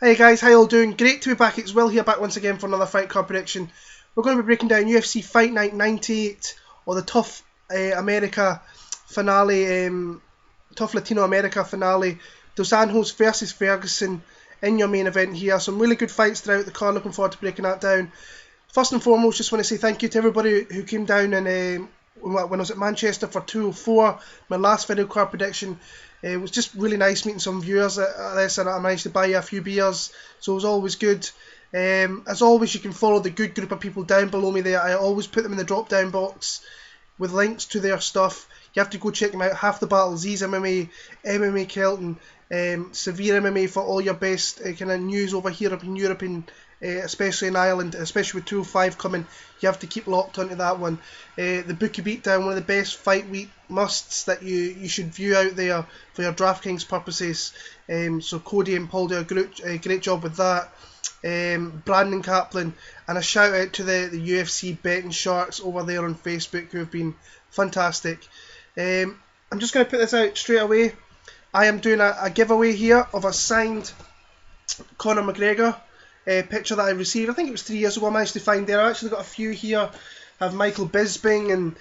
Hey guys, how you all doing? Great to be back. It's Will here, back once again for another fight card prediction. We're going to be breaking down UFC Fight Night 98, or the Tough America finale, Tough Latino America finale. Dos Anjos versus Ferguson in your main event here. Some really good fights throughout the card. Looking forward to breaking that down. First and foremost, just want to say thank you to everybody who came down and when I was at Manchester for 204, my last video card prediction. It was just really nice meeting some viewers at this, and I managed to buy you a few beers, so it was always good. As always, you can follow the good group of people down below me there. I always put them in the drop down box with links to their stuff. You have to go check them out. Half the Battle, Z's MMA, MMA Kelton, Severe MMA for all your best kind of news over here up in Europe, and especially in Ireland, especially with 205 coming. You have to keep locked onto that one. The Bookie Beatdown, one of the best fight week musts that you should view out there for your DraftKings purposes. So Cody and Paul do a great job with that. Brandon Kaplan, and a shout out to the UFC betting sharks over there on Facebook who have been fantastic. I'm just going to put this out straight away. I am doing a giveaway here of a signed Conor McGregor picture that I received. I think it was 3 years ago. I managed to find there. I actually got a few here. I have Michael Bisping and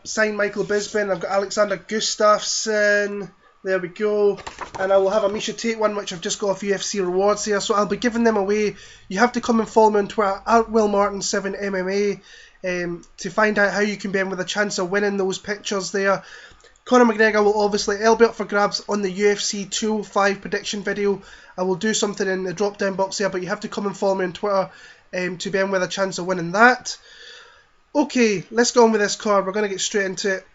signed Michael Bisping. I've got Alexander Gustafsson. There we go. And I will have a Misha Tate one, which I've just got off UFC rewards here. So I'll be giving them away. You have to come and follow me on Twitter at WillMartin7MMA to find out how you can be in with a chance of winning those pictures there. Conor McGregor will obviously, it'll be up for grabs on the UFC 205 prediction video. I will do something in the drop down box there, but you have to come and follow me on Twitter to be in with a chance of winning that. Okay, let's go on with this card. We're going to get straight into it.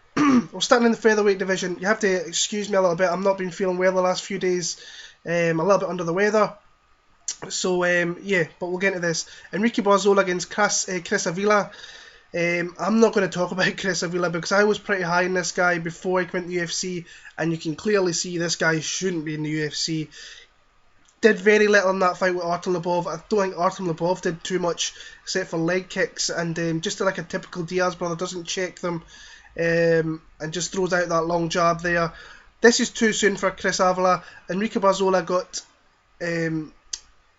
We're starting in the featherweight division. You have to excuse me a little bit. I'm not been feeling well the last few days. A little bit under the weather. So, yeah, but we'll get into this. Enrique Barzola against Chris Avila. I'm not going to talk about Chris Avila because I was pretty high in this guy before he went to the UFC, and you can clearly see this guy shouldn't be in the UFC. Did very little in that fight with Artem Lobov. I don't think Artem Lobov did too much except for leg kicks, and just like a typical Diaz brother, doesn't check them and just throws out that long jab there. This is too soon for Chris Avila. Enrique Barzola got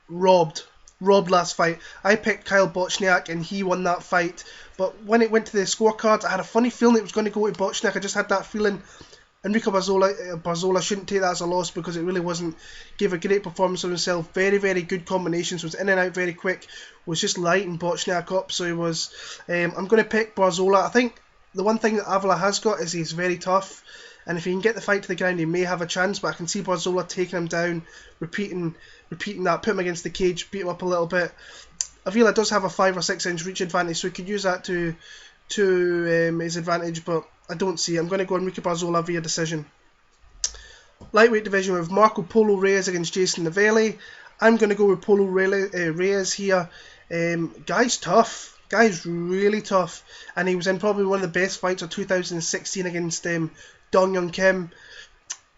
robbed last fight. I picked Kyle Bochniak and he won that fight, but when it went to the scorecards, I had a funny feeling it was going to go to Bochniak. I just had that feeling. Enrique Barzola shouldn't take that as a loss because it really wasn't. Gave a great performance of himself. Very, very good combinations. Was in and out very quick. Was just lighting Bochniak up. So he was. I'm going to pick Barzola. I think the one thing that Avila has got is he's very tough, and if he can get the fight to the ground, he may have a chance. But I can see Barzola taking him down, repeating that, put him against the cage, beat him up a little bit. Avila does have a 5 or 6 inch reach advantage, so he could use that to his advantage, but I don't see it. I'm going to go Enrique Barzola via decision. Lightweight division with Marco Polo Reyes against Jason Novelli. I'm going to go with Polo Reyes here. Guy's tough. Guy's really tough, and he was in probably one of the best fights of 2016 against Dong Young Kim.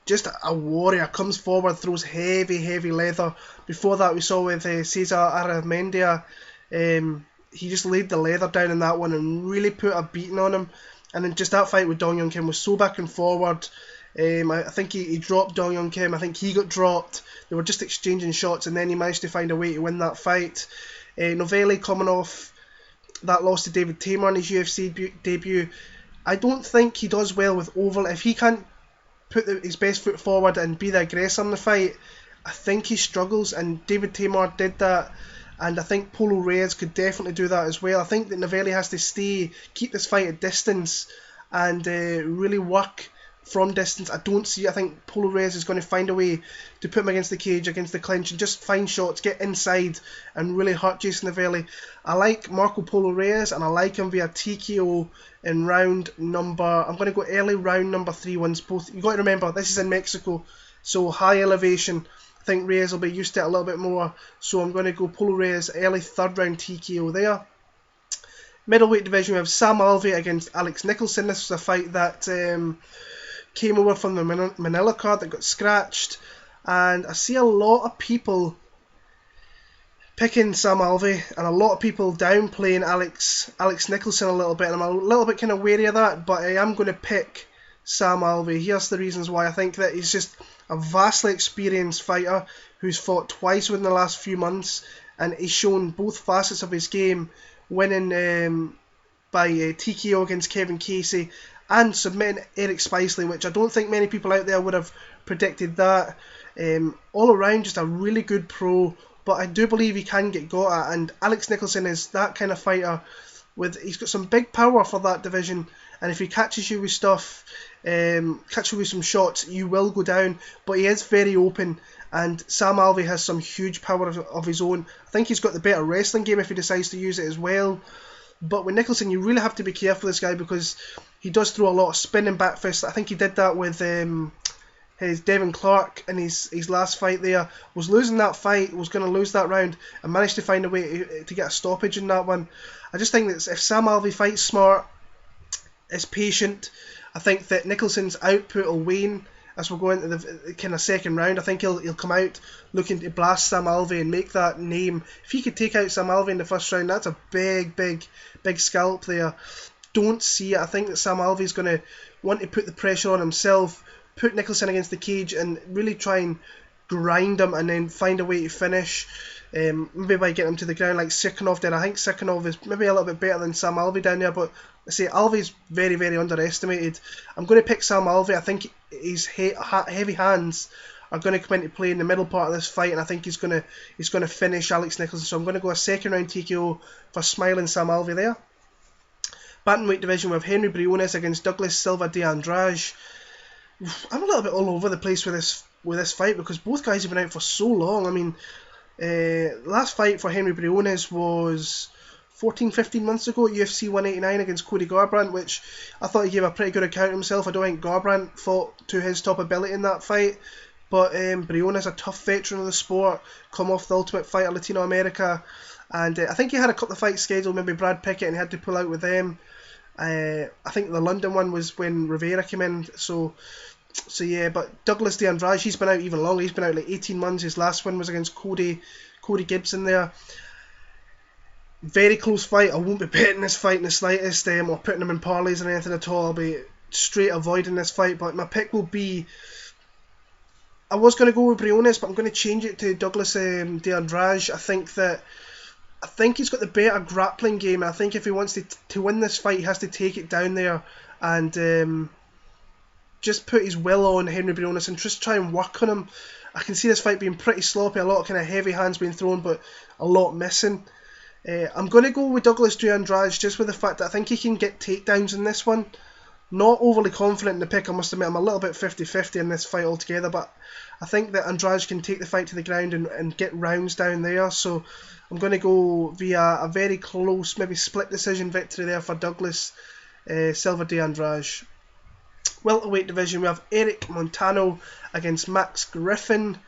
Just a warrior, comes forward, throws heavy leather. Before that, we saw with Cesar Aramendia, he just laid the leather down in that one and really put a beating on him. And then just that fight with Dong Young Kim was so back and forward. I think he dropped Dong Young Kim. I think he got dropped. They were just exchanging shots, and then he managed to find a way to win that fight. Novelli coming off that loss to David Tamer in his UFC debut. I don't think he does well with overlap. If he can't put his best foot forward and be the aggressor in the fight, I think he struggles, and David Tamer did that, and I think Polo Reyes could definitely do that as well. I think that Novelli has to keep this fight at distance and really work from distance. I think Polo Reyes is going to find a way to put him against the cage, against the clinch, and just find shots, get inside and really hurt Jason Novelli. I like Marco Polo Reyes, and I like him via TKO in round number, I'm going to go early round number 3 once both. You've got to remember, this is in Mexico, so high elevation. I think Reyes will be used to it a little bit more, so I'm going to go Polo Reyes early 3rd round TKO there. Middleweight division, we have Sam Alvey against Alex Nicholson. This was a fight that came over from the Manila card that got scratched, and I see a lot of people picking Sam Alvey and a lot of people downplaying Alex Nicholson a little bit, and I'm a little bit kind of wary of that, but I am going to pick Sam Alvey. Here's the reasons why. I think that he's just a vastly experienced fighter who's fought twice within the last few months, and he's shown both facets of his game, winning by TKO against Kevin Casey and submitting Erick Spicely, which I don't think many people out there would have predicted that. All around, just a really good pro, but I do believe he can get got at, and Alex Nicholson is that kind of fighter. He's got some big power for that division, and if he catches you with stuff, catches you with some shots, you will go down, but he is very open, and Sam Alvey has some huge power of his own. I think he's got the better wrestling game if he decides to use it as well. But with Nicholson, you really have to be careful with this guy, because he does throw a lot of spinning back fists. I think he did that with his Devin Clark in his last fight there. Was losing that fight, was going to lose that round, and managed to find a way to get a stoppage in that one. I just think that if Sam Alvey fights smart, is patient, I think that Nicholson's output will wane as we go into the kind of second round. I think he'll come out looking to blast Sam Alvey and make that name. If he could take out Sam Alvey in the first round, that's a big scalp there. Don't see it. I think that Sam Alvey's going to want to put the pressure on himself, put Nicholson against the cage, and really try and grind him, and then find a way to finish. Maybe by getting him to the ground like Sikhanov did. I think Sikhanov is maybe a little bit better than Sam Alvey down there, but I say Alvey's very underestimated. I'm going to pick Sam Alvey. I think his heavy hands are going to come into play in the middle part of this fight, and I think he's going to finish Alex Nicholson. So I'm going to go a second round TKO for smiling Sam Alvey there. Bantamweight division, we have Henry Briones against Douglas Silva de Andrade. I'm a little bit all over the place with this fight, because both guys have been out for so long. I mean, last fight for Henry Briones was 14-15 months ago at UFC 189 against Cody Garbrandt, which I thought he gave a pretty good account of himself. I don't think Garbrandt fought to his top ability in that fight, but Briones, a tough veteran of the sport, come off the Ultimate Fighter Latino America, and I think he had a couple of fights scheduled, maybe Brad Pickett, and he had to pull out with them. I think the London one was when Rivera came in, so yeah. But Douglas de Andrade, he's been out even longer. He's been out like 18 months. His last one was against Cody Gibson there. Very close fight. I won't be betting this fight in the slightest, or putting him in parlays or anything at all. I'll be straight avoiding this fight, but my pick will be, I was going to go with Briones, but I'm going to change it to Douglas de Andrade. I think he's got the better grappling game, and I think if he wants to win this fight, he has to take it down there and just put his will on Henry Briones and just try and work on him. I can see this fight being pretty sloppy, a lot of kind of heavy hands being thrown, but a lot missing. I'm going to go with Douglas de Andrade just with the fact that I think he can get takedowns in this one. Not overly confident in the pick, I must admit. I'm a little bit 50-50 in this fight altogether, but I think that Andrade can take the fight to the ground and get rounds down there. So I'm going to go via a very close, maybe split decision victory there for Douglas Silva de Andrade. Welterweight division, we have Erick Montano against Max Griffin.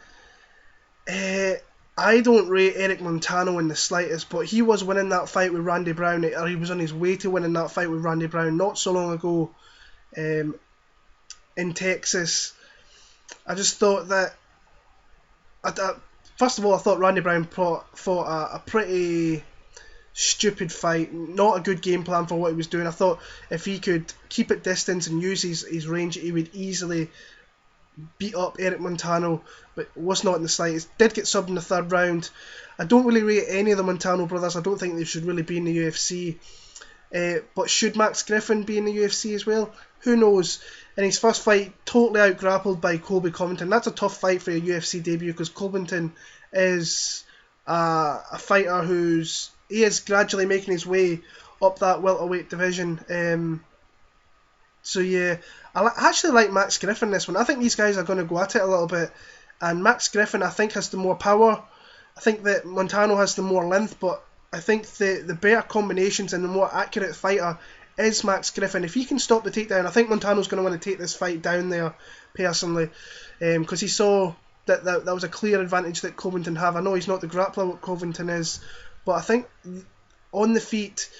I don't rate Erick Montano in the slightest, but he was winning that fight with Randy Brown, or he was on his way to winning that fight with Randy Brown not so long ago in Texas. I just thought that, first of all, I thought Randy Brown fought a pretty stupid fight, not a good game plan for what he was doing. I thought if he could keep at distance and use his range, he would easily beat up Erick Montano, but was not in the slightest. Did get subbed in the third round. I don't really rate any of the Montano brothers. I don't think they should really be in the UFC. But should Max Griffin be in the UFC as well? Who knows? In his first fight, totally out-grappled by Colby Covington. That's a tough fight for a UFC debut, because Covington is a fighter he is gradually making his way up that welterweight division. So yeah, I actually like Max Griffin this one. I think these guys are going to go at it a little bit, and Max Griffin, I think, has the more power. I think that Montano has the more length, but I think the better combinations and the more accurate fighter is Max Griffin. If he can stop the takedown, I think Montano's going to want to take this fight down there, personally, because he saw that was a clear advantage that Covington have. I know he's not the grappler what Covington is, but I think on the feet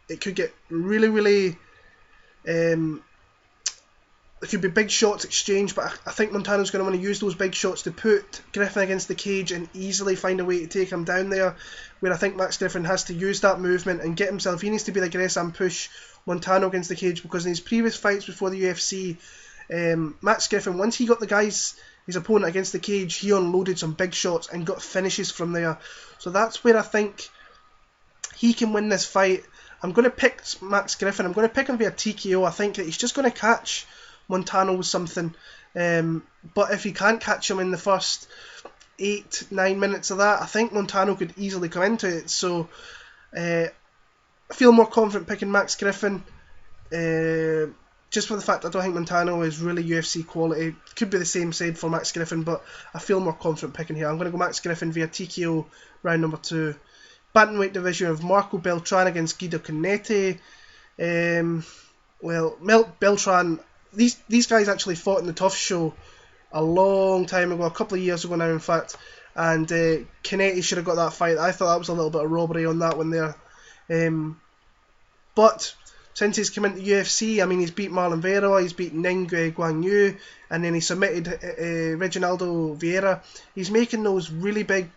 it could get really there could be big shots exchanged, but I think Montano's going to want to use those big shots to put Griffin against the cage and easily find a way to take him down there, where I think Max Griffin has to use that movement and get himself, he needs to be the aggressor and push Montano against the cage, because in his previous fights before the UFC, Max Griffin, once he got the guys his opponent against the cage, he unloaded some big shots and got finishes from there. So that's where I think he can win this fight. I'm going to pick Max Griffin. I'm going to pick him via TKO. I think that he's just going to catch Montano with something. But if he can't catch him in the first 8-9 minutes of that, I think Montano could easily come into it. So I feel more confident picking Max Griffin. Just for the fact I don't think Montano is really UFC quality. Could be the same said for Max Griffin, but I feel more confident picking here. I'm going to go Max Griffin via TKO round number 2. Bantamweight division of Marco Beltran against Guido Cannetti. Beltran, these guys actually fought in the Tough Show a long time ago, a couple of years ago now in fact, and Canetti should have got that fight. I thought that was a little bit of robbery on that one there. But since he's come into UFC, I mean, he's beat Marlon Vera, he's beat Ning Guan Yu, and then he submitted Reginaldo Vieira. He's making those really big...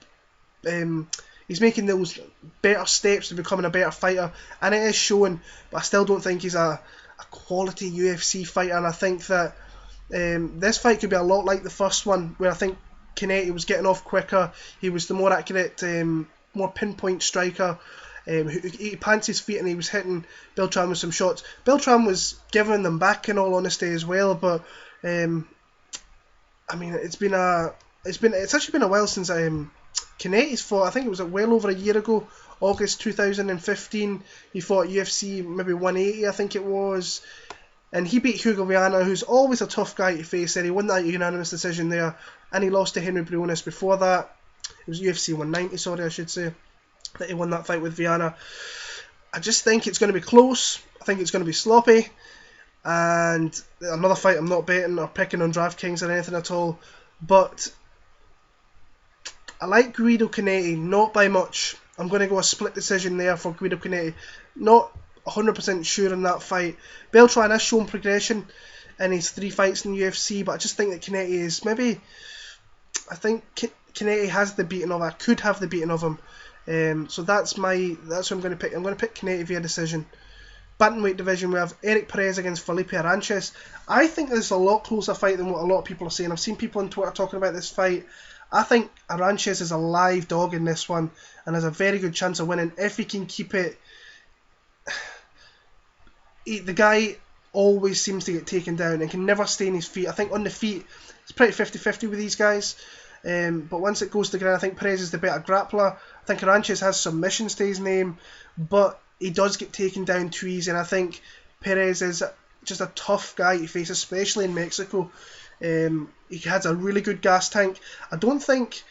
he's making those better steps to becoming a better fighter, and it is showing, but I still don't think he's a quality UFC fighter, and I think that this fight could be a lot like the first one, where I think Canetti was getting off quicker, he was the more accurate, more pinpoint striker. He pants his feet and he was hitting Beltran with some shots. Beltran was giving them back in all honesty as well, but I mean it's actually been a while since Cannetti's fought. I think it was well over a year ago, August 2015. He fought UFC maybe 180, I think it was, and he beat Hugo Viana, who's always a tough guy to face. And he won that unanimous decision there, and he lost to Henry Briones before that. It was UFC 190, sorry I should say, that he won that fight with Viana. I just think it's going to be close. I think it's going to be sloppy, and another fight I'm not betting or picking on DraftKings or anything at all, but I like Guido Canetti, not by much. I'm going to go a split decision there for Guido Canetti. Not 100% sure in that fight. Beltran has shown progression in his 3 fights in the UFC, but I just think that Canetti is maybe... I think Canetti has the beating of... I could have the beating of him. So that's what I'm going to pick. I'm going to pick Canetti via decision. Bantamweight division, we have Erik Perez against Felipe Arantes. I think this is a lot closer fight than what a lot of people are saying. I've seen people on Twitter talking about this fight. I think Arantes is a live dog in this one and has a very good chance of winning if he can keep it. The guy always seems to get taken down and can never stay on his feet. I think on the feet it's pretty 50-50 with these guys. But once it goes to the ground, I think Perez is the better grappler. I think Arantes has submissions to his name, but he does get taken down too easy, and I think Perez is just a tough guy to face, especially in Mexico. He has a really good gas tank. I don't think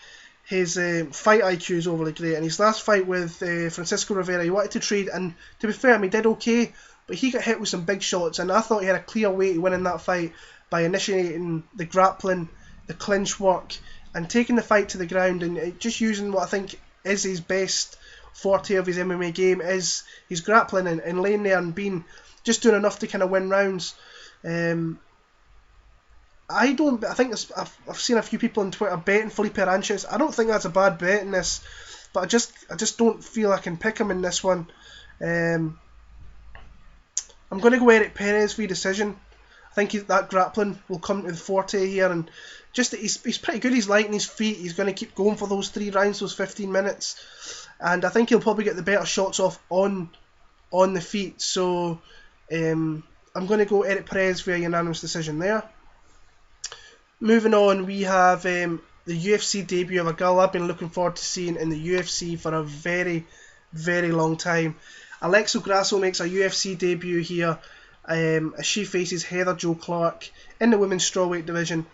his fight IQ is overly great. In his last fight with Francisco Rivera, he wanted to trade, and to be fair, he did okay, but he got hit with some big shots, and I thought he had a clear way to winning that fight by initiating the grappling, the clinch work, and taking the fight to the ground, and just using what I think is his best forte of his MMA game, is his grappling and laying there and being just doing enough to kind of win rounds. I think I've seen a few people on Twitter betting Felipe Arantes. I don't think that's a bad bet in this, but I just don't feel I can pick him in this one. I'm going to go Erik Perez via decision. I think that grappling will come to the forte here, and just he's pretty good. He's light on his feet. He's going to keep going for those 3 rounds, those 15 minutes, and I think he'll probably get the better shots off on the feet. So I'm going to go Erik Perez via unanimous decision there. Moving on, we have the UFC debut of a girl I've been looking forward to seeing in the UFC for a very, very long time. Alexa Grasso makes a UFC debut here as she faces Heather Jo Clark in the women's strawweight division.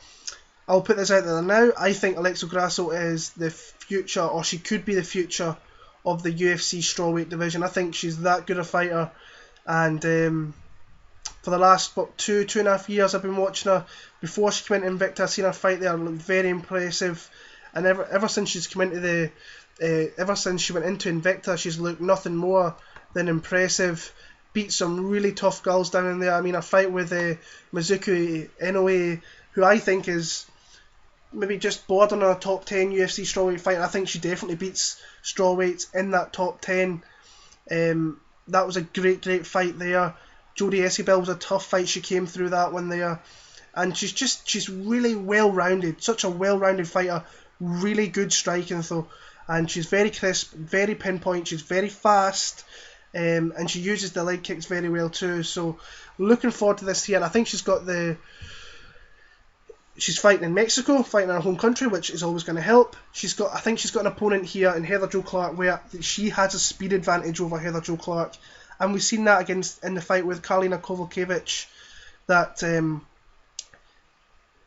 I'll put this out there now. I think Alexa Grasso is the future, or she could be the future of the UFC strawweight division. I think she's that good a fighter, and for the last 2.5 years I've been watching her. Before she came into Invicta, I've seen her fight there, looked very impressive, and ever since she's come into ever since she went into Invicta, she's looked nothing more than impressive. Beat some really tough girls down in there. I mean, her fight with Mizuki Inoue, who I think is maybe just bordering on a top 10 UFC strawweight fight. I think she definitely beats strawweights in that top 10. That was a great fight there. Jodie Esquibel was a tough fight. She came through that one there. and she's really well-rounded, such a well-rounded fighter, really good striking though, and she's very crisp, very pinpoint, she's very fast, and she uses the leg kicks very well too. So looking forward to this here, and I think she's fighting in Mexico, fighting in her home country, which is always going to help. I think she's got an opponent here in Heather Jo Clark where she has a speed advantage over Heather Jo Clark, and we've seen that in the fight with Karolina Kowalkiewicz, that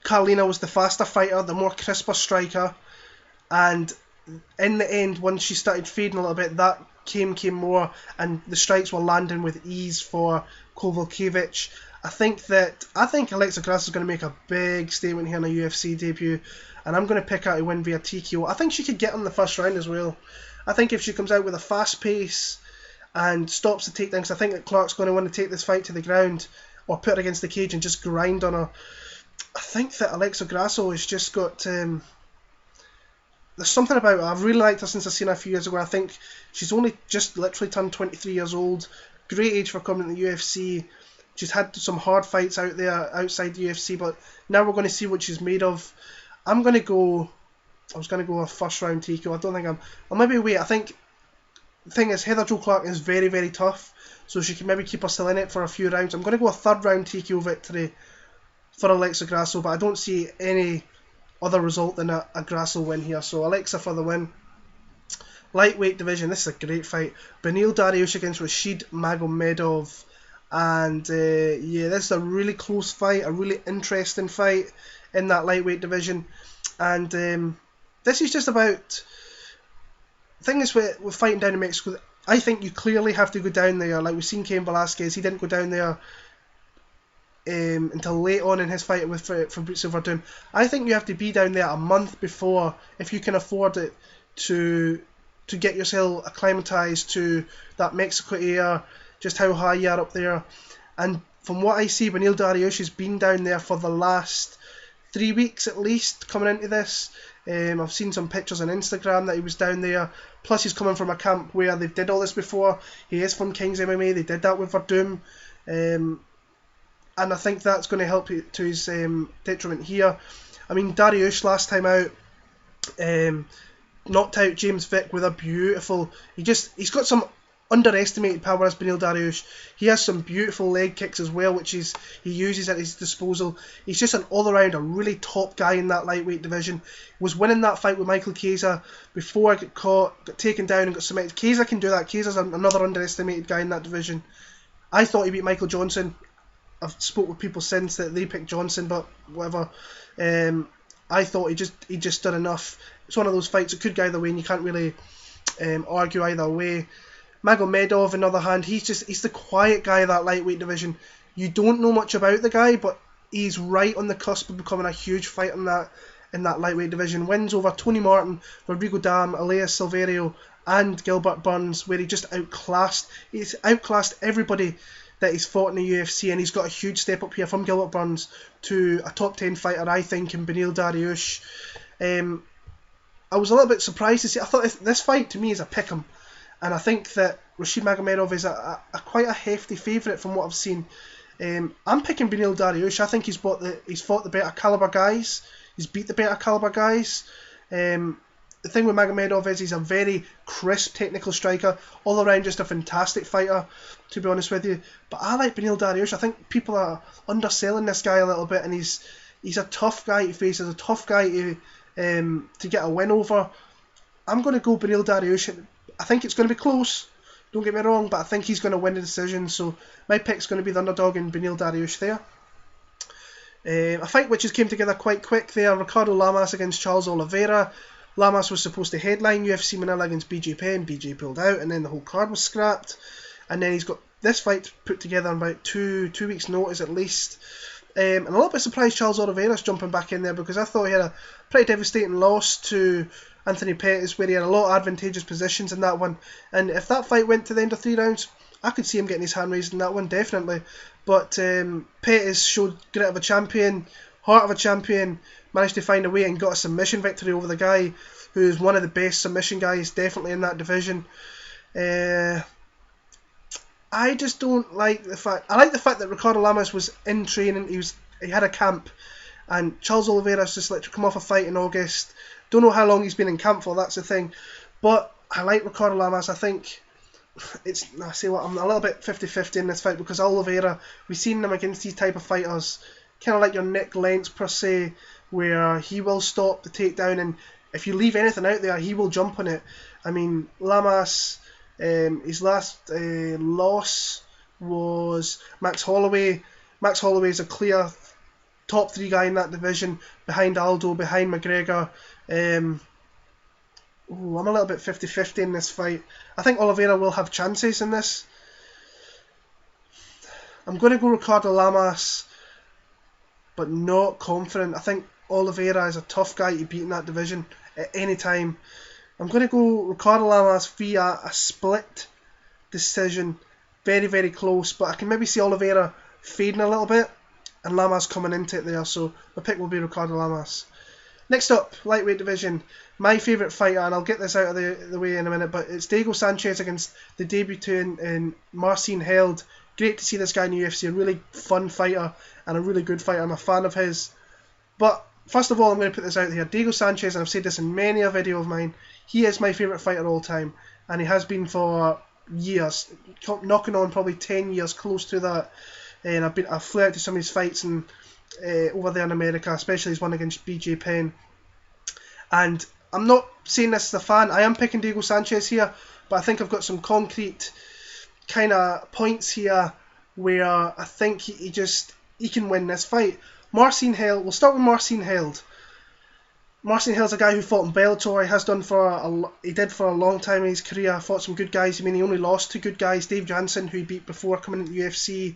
Karolina was the faster fighter, the more crisper striker, and in the end, once she started fading a little bit, that came more, and the strikes were landing with ease for Kowalkiewicz. I think Alexa Grasso is going to make a big statement here in a UFC debut, and I'm going to pick her to win via TKO. I think she could get on the first round as well. I think if she comes out with a fast pace and stops the takedowns, I think that Clark's going to want to take this fight to the ground or put her against the cage and just grind on her. I think that Alexa Grasso has just got... there's something about her. I've really liked her since I seen her a few years ago. I think she's only just literally turned 23 years old. Great age for coming to the UFC. She's had some hard fights out there outside the UFC, but now we're going to see what she's made of. I was going to go a first round TKO. I don't think I'll maybe wait. I think the thing is, Heather Jo Clark is very, very tough, so she can maybe keep her still in it for a few rounds. I'm going to go a third round TKO victory for Alexa Grasso, but I don't see any other result than a Grasso win here. So Alexa for the win. Lightweight division, this is a great fight. Beneil Dariush against Rashid Magomedov. And this is a really close fight, a really interesting fight in that lightweight division. And this is just about... The thing is, with fighting down in Mexico, I think you clearly have to go down there. Like we've seen Cain Velasquez, he didn't go down there until late on in his fight with Fabrizio Verdum. I think you have to be down there a month before, if you can afford it, to get yourself acclimatized to that Mexico air, just how high you are up there. And from what I see, Beneil Dariush has been down there for the last 3 weeks at least coming into this. I've seen some pictures on Instagram that he was down there. Plus he's coming from a camp where they've did all this before. He is from King's MMA, they did that with Verdum. And I think that's going to help to his detriment here. I mean, Dariush last time out knocked out James Vick with a beautiful... He's got some underestimated power as Beneil Dariush. He has some beautiful leg kicks as well, which he uses at his disposal. He's just an all-around, a really top guy in that lightweight division. He was winning that fight with Michael Chiesa before I got caught, got taken down and got submitted. Chiesa can do that. Chiesa's another underestimated guy in that division. I thought he beat Michael Johnson. I've spoke with people since that they picked Johnson, but whatever. I thought he just done enough. It's one of those fights that could go either way, and you can't really argue either way. Magomedov, on the other hand, he's the quiet guy of that lightweight division. You don't know much about the guy, but he's right on the cusp of becoming a huge fight in that lightweight division. Wins over Tony Martin, Rodrigo Dam, Elias Silverio, and Gilbert Burns, where he's outclassed everybody that he's fought in the UFC, and he's got a huge step up here from Gilbert Burns to a top 10 fighter, I think, in Beneil Dariush. I was a little bit surprised to see. I thought this fight to me is a pick'em. And I think that Rashid Magomedov is a quite a hefty favourite from what I've seen. I'm picking Beneil Dariush. I think he's fought the better calibre guys. He's beat the better calibre guys. The thing with Magomedov is he's a very crisp technical striker, all around just a fantastic fighter, to be honest with you. But I like Beneil Dariush. I think people are underselling this guy a little bit, and he's a tough guy to face. He's a tough guy to get a win over. I'm going to go Beneil Dariush. I think it's going to be close, don't get me wrong, but I think he's going to win the decision, so my pick's going to be the underdog in Beneil Dariush there. A fight which has came together quite quick there, Ricardo Lamas against Charles Oliveira. Lamas was supposed to headline UFC Manila against BJ Penn, BJ pulled out, and then the whole card was scrapped, and then he's got this fight put together in about two weeks notice at least. And a little bit surprised Charles Oliveira's jumping back in there, because I thought he had a pretty devastating loss to Anthony Pettis, where he had a lot of advantageous positions in that one, and if that fight went to the end of 3 rounds, I could see him getting his hand raised in that one, definitely. But Pettis showed grit of a champion, heart of a champion, managed to find a way and got a submission victory over the guy who's one of the best submission guys definitely in that division. I just don't like the fact... I like the fact that Ricardo Lamas was in training, he was he had a camp, and Charles Oliveira's just literally come off a fight in August. Don't know how long he's been in camp for, that's the thing. But I like Ricardo Lamas. I think I'm a little bit 50-50 in this fight, because Oliveira, we've seen him against these type of fighters, kind of like your Nick Lentz per se, where he will stop the takedown, and if you leave anything out there, he will jump on it. I mean, Lamas, his last loss was Max Holloway. Max Holloway is a clear top 3 guy in that division, behind Aldo, behind McGregor. I'm a little bit 50-50 in this fight. I think Oliveira will have chances in this. I'm going to go Ricardo Lamas, but not confident. I think Oliveira is a tough guy to beat in that division at any time. I'm going to go Ricardo Lamas via a split decision. Very, very close, but I can maybe see Oliveira fading a little bit and Lamas coming into it there, so my pick will be Ricardo Lamas. Next up, lightweight division. My favourite fighter, and I'll get this out of the way in a minute, but it's Diego Sanchez against the debutant in Marcin Held. Great to see this guy in the UFC, a really fun fighter and a really good fighter. I'm a fan of his. But first of all, I'm going to put this out here. Diego Sanchez, and I've said this in many a video of mine, he is my favourite fighter of all time, and he has been for years, knocking on probably 10 years, close to that. And I've flew out to some of his fights and over there in America, especially his one against BJ Penn. And I'm not saying this as a fan, I am picking Diego Sanchez here, but I think I've got some concrete kind of points here where I think he can win this fight. Marcin Held, we'll start with Marcin Held. Marcin Held's a guy who fought in Bellator. He did for a long time in his career. Fought some good guys. I mean, he only lost to good guys. Dave Jansen, who he beat before coming into the UFC,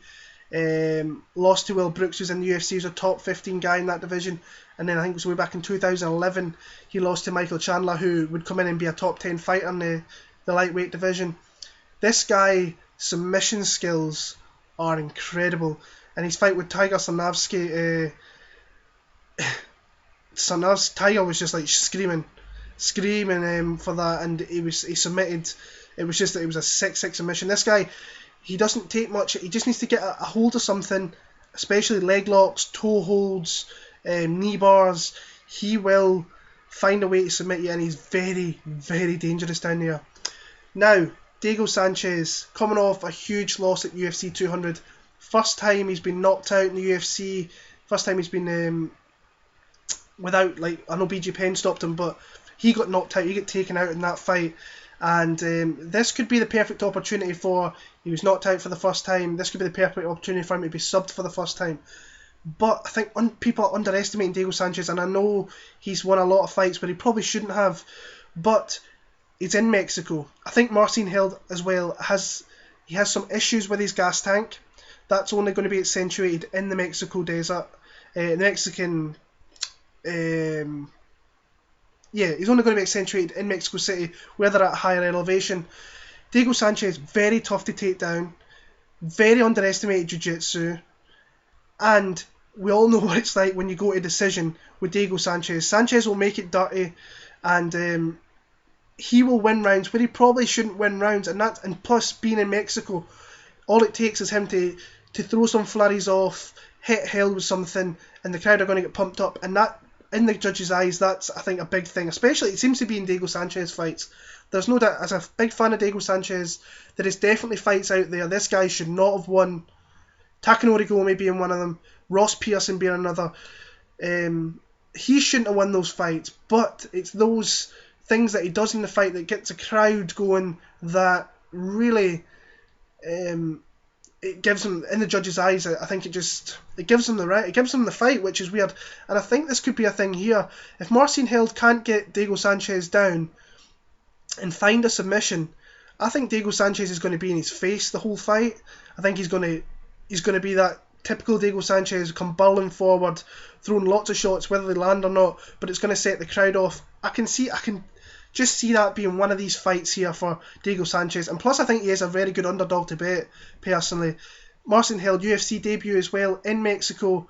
lost to Will Brooks, who's in the UFC. He's a top 15 guy in that division. And then I think it was way back in 2011, he lost to Michael Chandler, who would come in and be a top 10 fighter in the lightweight division. This guy, submission skills are incredible. And his fight with Tiger Sarnavsky, Tiger was just like screaming for that, and he submitted. It was a 6-6 submission. This guy, he doesn't take much. He just needs to get a hold of something, especially leg locks, toe holds, knee bars. He will find a way to submit you, and he's very, very dangerous down there. Now, Diego Sanchez, coming off a huge loss at UFC 200. First time he's been knocked out in the UFC. First time he's been without, like, I know BJ Penn stopped him, but he got knocked out. He got taken out in that fight. And this could be the perfect opportunity he was knocked out for the first time. This could be the perfect opportunity for him to be subbed for the first time. But I think people are underestimating Diego Sanchez, and I know he's won a lot of fights where he probably shouldn't have, but he's in Mexico. I think Marcin Held as well has some issues with his gas tank. That's only going to be accentuated in the Mexico desert, the Mexican. He's only going to be accentuated in Mexico City, where they're at a higher elevation. Diego Sanchez, very tough to take down, very underestimated jiu-jitsu, and we all know what it's like when you go to decision with Diego Sanchez. Sanchez will make it dirty, and he will win rounds where he probably shouldn't win rounds, and plus being in Mexico, all it takes is him to throw some flurries off, hit Held with something, and the crowd are going to get pumped up, and that, in the judges' eyes, that's, I think, a big thing. Especially, it seems to be in Diego Sanchez fights. There's no doubt, as a big fan of Diego Sanchez, there is definitely fights out there. This guy should not have won. Takanori Gomi being one of them, Ross Pearson being another. He shouldn't have won those fights, but it's those things that he does in the fight that gets a crowd going that really... it gives him, in the judge's eyes, I think it gives him the fight, which is weird. And I think this could be a thing here. If Marcin Held can't get Diego Sanchez down and find a submission, I think Diego Sanchez is going to be in his face the whole fight. I think he's going to be that typical Diego Sanchez, come barreling forward, throwing lots of shots, whether they land or not, but it's going to set the crowd off. I can just see that being one of these fights here for Diego Sanchez. And plus, I think he is a very good underdog to bet, personally. Marcin Held, UFC debut as well in Mexico.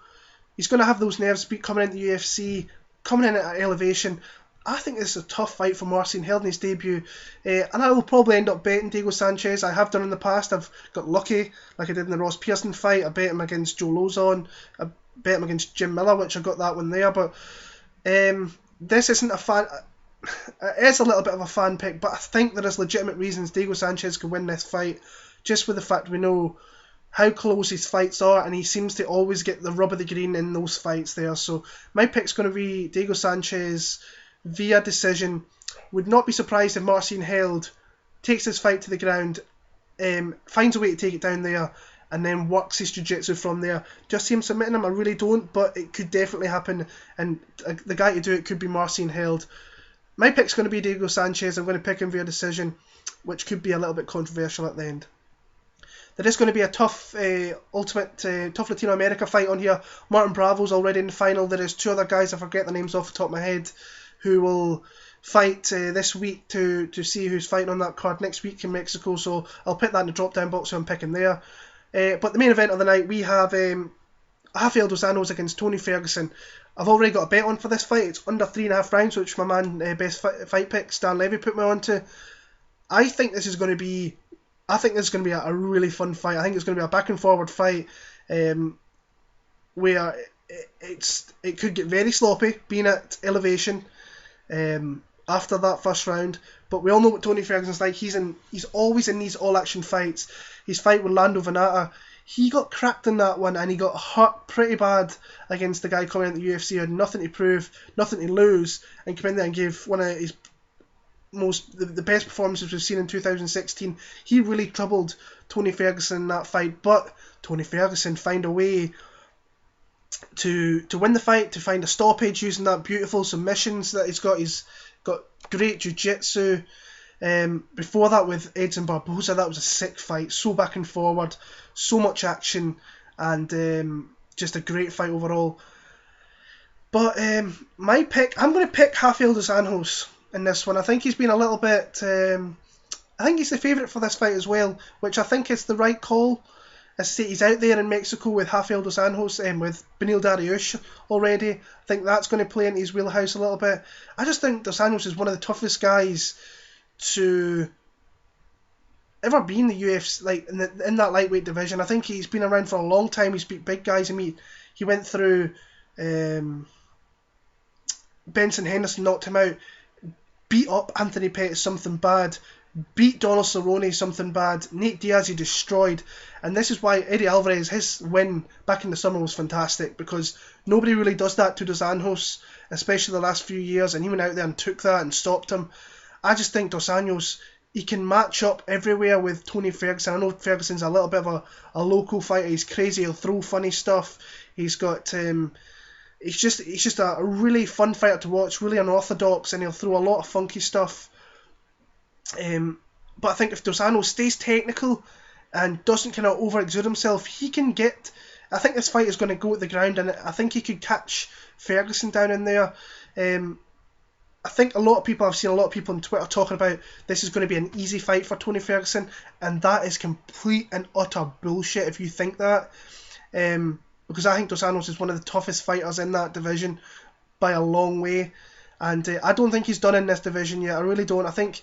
He's going to have those nerves coming into the UFC, coming in at elevation. I think this is a tough fight for Marcin Held in his debut. And I will probably end up betting Diego Sanchez. I have done in the past. I've got lucky, like I did in the Ross Pearson fight. I bet him against Joe Lozon. I bet him against Jim Miller, which I got that one there. But this isn't a fan. It is a little bit of a fan pick, but I think there is legitimate reasons Diego Sanchez could win this fight, just with the fact we know how close his fights are, and he seems to always get the rub of the green in those fights there. So my pick's going to be Diego Sanchez via decision. Would not be surprised if Marcin held, takes his fight to the ground, finds a way to take it down there, and then works his jiu-jitsu from there. Just see him submitting him, I really don't, but it could definitely happen, and the guy to do it could be Marcin held. My pick's going to be Diego Sanchez. I'm going to pick him via decision, which could be a little bit controversial at the end. There is going to be a tough tough Latino America fight on here. Martin Bravo's already in the final. There is two other guys, I forget their names off the top of my head, who will fight this week to see who's fighting on that card next week in Mexico. So I'll put that in the drop down box, so I'm picking there. But the main event of the night, we have Rafael Dos Anjos against Tony Ferguson. I've already got a bet on for this fight. It's under 3.5 rounds, which my man, best fight pick, Stan Levy, put me on to. I think this is going to be a really fun fight. I think it's going to be a back and forward fight where it could get very sloppy, being at elevation after that first round. But we all know what Tony Ferguson's like. He's always in these all action fights. His fight with Lando Venata, he got cracked in that one, and he got hurt pretty bad against the guy coming into the UFC. He had nothing to prove, nothing to lose, and came in there and gave one of his the best performances we've seen in 2016. He really troubled Tony Ferguson in that fight, but Tony Ferguson found a way to win the fight, to find a stoppage using that beautiful submissions that he's got. He's got great jiu-jitsu. Before that with Edson Barboza, that was a sick fight, so back and forward, so much action, and just a great fight overall. But my pick, I'm going to pick Rafael Dos Anjos in this one. I think he's been a little bit, I think he's the favourite for this fight as well, which I think is the right call. As I say, he's out there in Mexico with Rafael Dos Anjos, with Beneil Dariush already. I think that's going to play into his wheelhouse a little bit. I just think Dos Anjos is one of the toughest guys to ever be in the UFC, like in that lightweight division. I think he's been around for a long time. He's beat big guys. I mean, he went through Benson Henderson, knocked him out, beat up Anthony Pettis, something bad, beat Donald Cerrone, something bad, Nate Diaz he destroyed. And this is why Eddie Alvarez, his win back in the summer was fantastic, because nobody really does that to Dos Anjos, especially the last few years, and he went out there and took that and stopped him. I just think Dos Anjos, he can match up everywhere with Tony Ferguson. I know Ferguson's a little bit of a local fighter. He's crazy. He'll throw funny stuff. He's got he's just a really fun fighter to watch, really unorthodox, and he'll throw a lot of funky stuff. But I think if Dos Anjos stays technical and doesn't kind of overexert himself, he can get. I think this fight is going to go at the ground, and I think he could catch Ferguson down in there. I think I've seen a lot of people on Twitter talking about this is going to be an easy fight for Tony Ferguson, and that is complete and utter bullshit if you think that. Because I think Dos Anjos is one of the toughest fighters in that division by a long way, and I don't think he's done in this division yet. I really don't. I think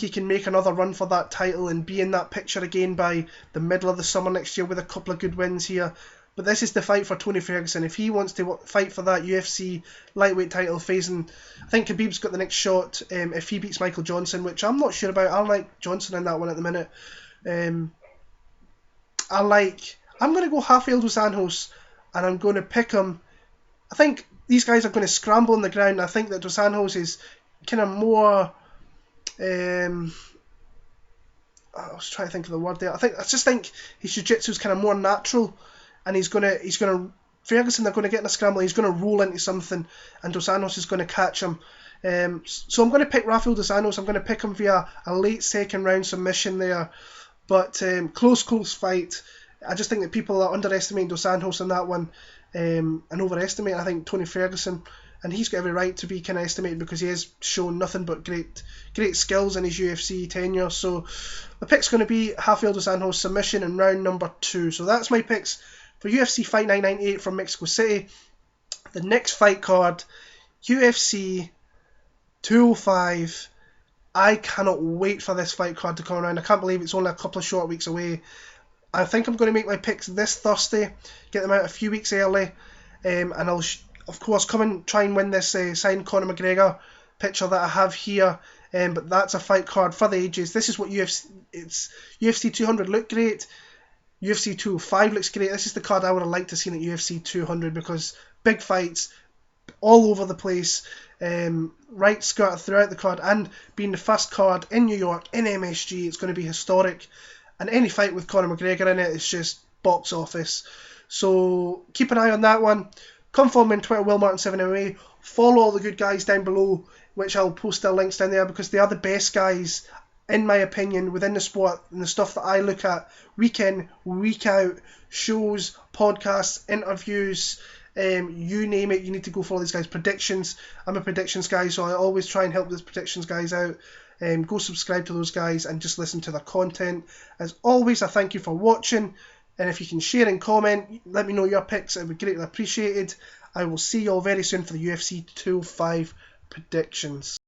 he can make another run for that title and be in that picture again by the middle of the summer next year with a couple of good wins here. But this is the fight for Tony Ferguson. If he wants to fight for that UFC lightweight title, facing, I think Khabib's got the next shot if he beats Michael Johnson, which I'm not sure about. I like Johnson in that one at the minute. I'm going to go Rafael Dos Anjos, and I'm going to pick him. I think these guys are going to scramble on the ground. I think that Dos Anjos is kind of more. I was trying to think of the word there. I just think his jiu-jitsu is kind of more natural, and he's gonna Ferguson, they're going to get in a scramble. He's going to roll into something, and Dos Anjos is going to catch him. So I'm going to pick Rafael Dos Anjos. I'm going to pick him via a late second round submission there, but close fight. I just think that people are underestimating Dos Anjos in that one, and overestimating, I think, Tony Ferguson. And he's got every right to be kind of estimated because he has shown nothing but great skills in his UFC tenure. So the pick's going to be Rafael Dos Anjos submission in round number 2. So that's my picks for UFC Fight Night 98 from Mexico City. The next fight card, UFC 205. I cannot wait for this fight card to come around. I can't believe it's only a couple of short weeks away. I think I'm going to make my picks this Thursday, get them out a few weeks early, and I'll of course come and try and win this signed Conor McGregor picture that I have here. But that's a fight card for the ages. This is what UFC 200 looked great. UFC 205 looks great. This is the card I would have liked to see at UFC 200 because big fights all over the place, right scattered throughout the card, and being the first card in New York in MSG, it's going to be historic. And any fight with Conor McGregor in it is just box office. So keep an eye on that one. Come follow me on Twitter, WillMartin7MA. Follow all the good guys down below, which I'll post their links down there because they are the best guys, in my opinion, within the sport and the stuff that I look at week in, week out, shows, podcasts, interviews, you name it, you need to go follow these guys. Predictions, I'm a predictions guy, so I always try and help those predictions guys out. Go subscribe to those guys and just listen to their content. As always, I thank you for watching, and if you can share and comment, let me know your picks, it would be greatly appreciated. I will see you all very soon for the UFC 205 predictions.